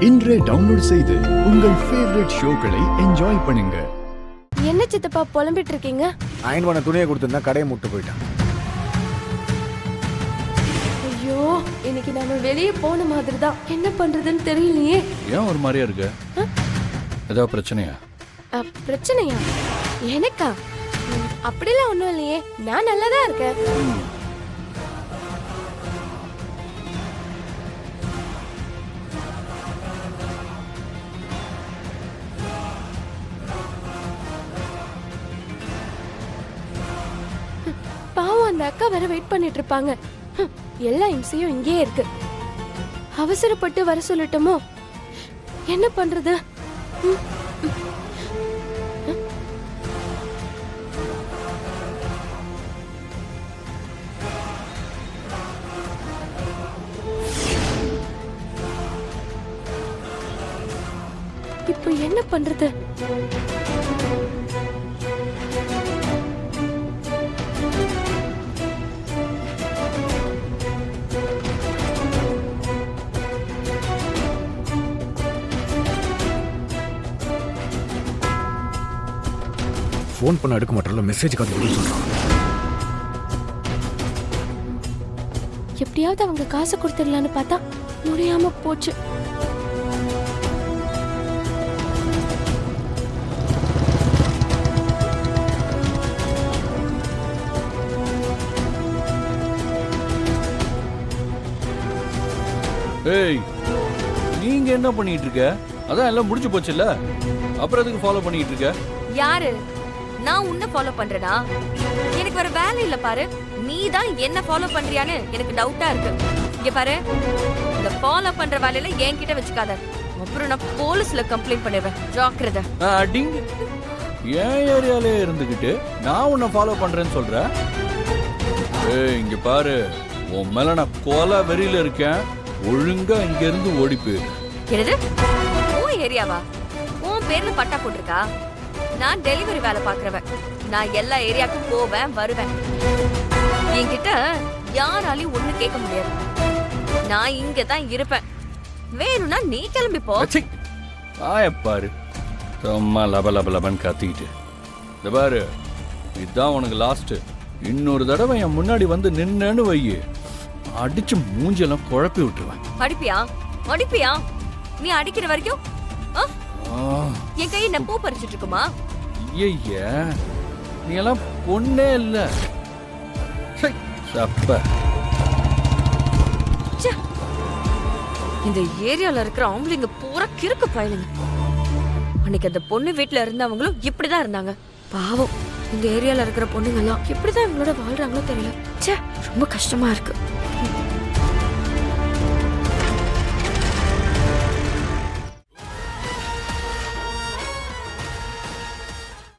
இன்றே டவுன்லோட் செய்து உங்கள் ஃபேவரட் ஷோக்களை என்ஜாய் பண்ணுங்க. என்ன சித்தப்பா புலம்பிட்டு இருக்கீங்க? அயன் பண்ண துணியை கொடுத்துருந்தா கடையை முட்டு போயிட்டான். ஐயோ, இன்னைக்கு நாம வெளியே போன மாதிரி தான். என்ன பண்றதுன்னு தெரியலையே. ஏன் ஒரு மாதிரியா இருக்கு? ஏதாவது பிரச்சனையா? பிரச்சனையா? எனக்கா? அப்படிலாம் ஒண்ணும் இல்லையே, நான் நல்லாதான் இருக்கேன். பாவம், அந்த அக்கா வேற வெயிட் பண்ணிட்டு இருப்பாங்க. எல்லா இம்சையும் இங்கேயே இருக்கு. அவசரப்பட்டு வர சொல்லட்டுமோ? என்ன பண்றது? இப்போ என்ன பண்றது? ஃபோன் பண்ண எடுக்க மாட்டேன், மெசேஜ் காத்து சொல்றான். எப்படியாவது அவங்க காசு கொடுத்துடலான்னு பார்த்தா முடியாம போச்சு. ஏய், நீங்க என்ன பண்ணிட்டு இருக்க? அதான் எல்லாம் முடிஞ்சு போச்சுல்ல, அப்புறம் எதுக்கு ஃபாலோ பண்ணிட்டு இருக்க? யாரு? நான் உன்னை ஃபாலோ பண்றேனா? எனக்கு வேற வேலை இல்ல பாரு. நீ தான் என்ன ஃபாலோ பண்றியான்னு எனக்கு டவுட்டா இருக்கு. இங்க பாரு, இந்த ஃபாலோ பண்ற வேலையில என்கிட்ட வச்சுக்காத, அப்புறம் நான் போலீஸ்ல கம்ப்ளைண்ட் பண்ணிடுவேன். ஜாக்கிரதை. அடிங்க, என் ஏரியாலே இருந்துகிட்டு நான் உன்னை ஃபாலோ பண்றேன்னு சொல்ற? ஏய், இங்க பாரு, உன் மேல நான் கொலை வெறியில இருக்கேன். ஒழுங்கா இங்க இருந்து ஓடி போயிரு. என்னது? உன் ஏரியாவா? உன் பேர்ல பட்டா போட்டிருக்கா? நான் டெலிவரி வேலை பாக்குறவன். நான் எல்லா ஏரியாவுக்கும் போவேன் வருவேன். என்கிட்ட யாராலையும் ஒண்ணு கேட்க முடியாது. நான் இங்க தான் இருப்பேன். வேணும்னா நீ கிளம்பி போ. பாரு, சும்மா லப லப லபன்னு கத்திக்கிட்டு. இந்த பாரு, இதுதான் உனக்கு லாஸ்ட். இன்னொரு தடவை என் முன்னாடி வந்து நின்னு வையு, அடிச்சு மூஞ்செல்லாம் குழப்பி விட்டுருவேன். அடிப்பியா? நீ அடிக்கிற வரைக்கும் என் கையை நான் பூ பறிச்சுட்டு இருக்குமா? ஐய, நீ எல்லாம் பொண்ணே இல்ல. சப்ப. இந்த ஏரியால இருக்கிற ஆம்பளைங்க பூரா கிறுக்கு பயலுங்க. அன்னைக்கு அந்த பொண்ணு வீட்டுல இருந்தவங்களும் இப்படிதான் இருந்தாங்க. பாவம், இந்த ஏரியால இருக்கிற பொண்ணுங்க எல்லாம் எப்படிதான் இவங்களோட வாழ்றாங்களோ தெரியல. ரொம்ப கஷ்டமா இருக்கு.